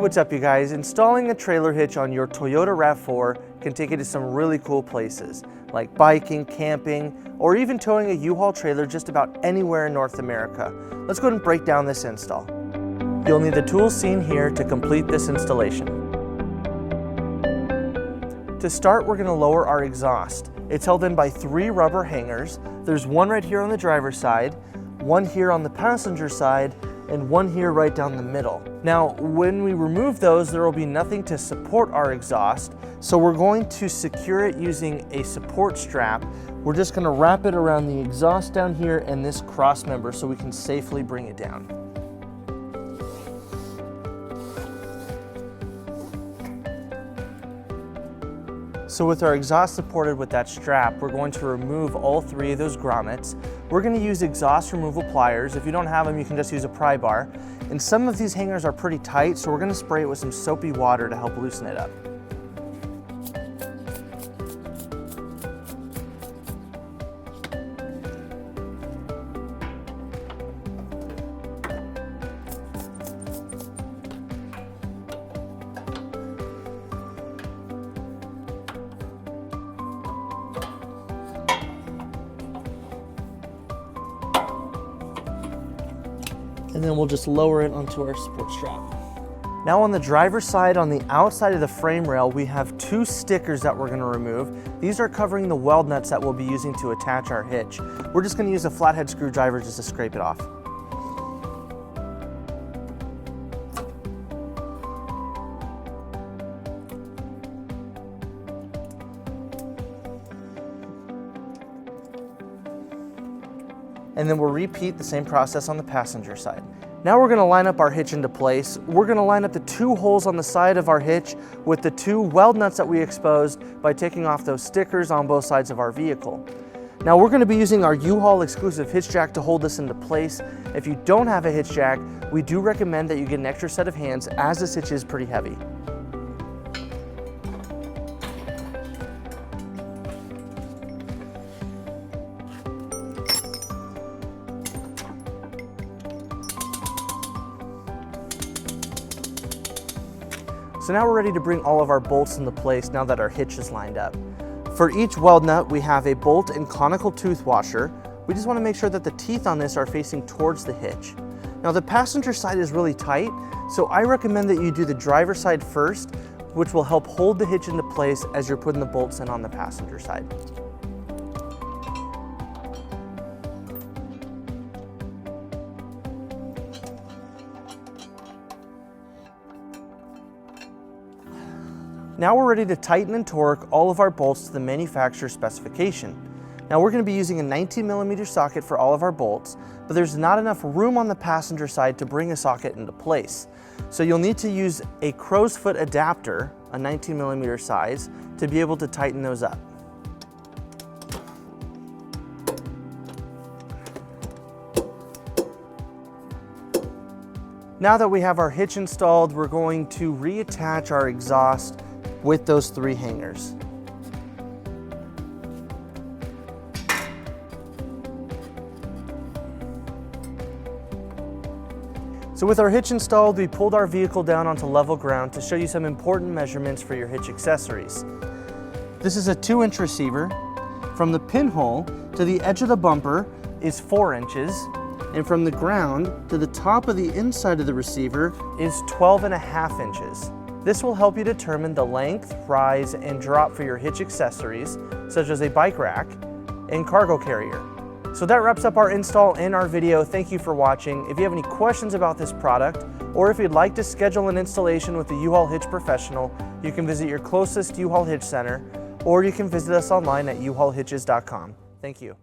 what's up you guys? Installing a trailer hitch on your Toyota Rav4 can take you to some really cool places, like biking, camping, or even towing a U-Haul trailer just about anywhere in North America. Let's go ahead and break down this install. You'll need the tools seen here to complete this installation. To start, we're going to lower our exhaust. It's held in by 3 rubber hangers. There's one right here on the driver's side, one here on the passenger side, and one here right down the middle. Now, when we remove those, there will be nothing to support our exhaust, so we're going to secure it using a support strap. We're just going to wrap it around the exhaust down here and this cross member so we can safely bring it down. So with our exhaust supported with that strap, we're going to remove all 3 of those grommets. We're going to use exhaust removal pliers. If you don't have them, you can just use a pry bar. And some of these hangers are pretty tight, so we're going to spray it with some soapy water to help loosen it up. And then we'll just lower it onto our support strap. Now on the driver's side, on the outside of the frame rail, we have 2 stickers that we're going to remove. These are covering the weld nuts that we'll be using to attach our hitch. We're just going to use a flathead screwdriver just to scrape it off. And then we'll repeat the same process on the passenger side. Now we're going to line up our hitch into place. We're going to line up the 2 holes on the side of our hitch with the 2 weld nuts that we exposed by taking off those stickers on both sides of our vehicle. Now we're going to be using our U-Haul exclusive hitch jack to hold this into place. If you don't have a hitch jack, we do recommend that you get an extra set of hands as this hitch is pretty heavy. So now we're ready to bring all of our bolts into place now that our hitch is lined up. For each weld nut, we have a bolt and conical tooth washer. We just want to make sure that the teeth on this are facing towards the hitch. Now the passenger side is really tight, so I recommend that you do the driver's side first, which will help hold the hitch into place as you're putting the bolts in on the passenger side. Now we're ready to tighten and torque all of our bolts to the manufacturer's specification. Now we're going to be using a 19mm socket for all of our bolts, but there's not enough room on the passenger side to bring a socket into place. So you'll need to use a crow's foot adapter, a 19mm size, to be able to tighten those up. Now that we have our hitch installed, we're going to reattach our exhaust with those 3 hangers. So with our hitch installed, we pulled our vehicle down onto level ground to show you some important measurements for your hitch accessories. This is a 2-inch receiver. From the pinhole to the edge of the bumper is 4 inches, and from the ground to the top of the inside of the receiver is 12.5 inches. This will help you determine the length, rise, and drop for your hitch accessories, such as a bike rack and cargo carrier. So that wraps up our install and our video. Thank you for watching. If you have any questions about this product, or if you'd like to schedule an installation with a U-Haul Hitch professional, you can visit your closest U-Haul Hitch center, or you can visit us online at uhaulhitches.com. Thank you.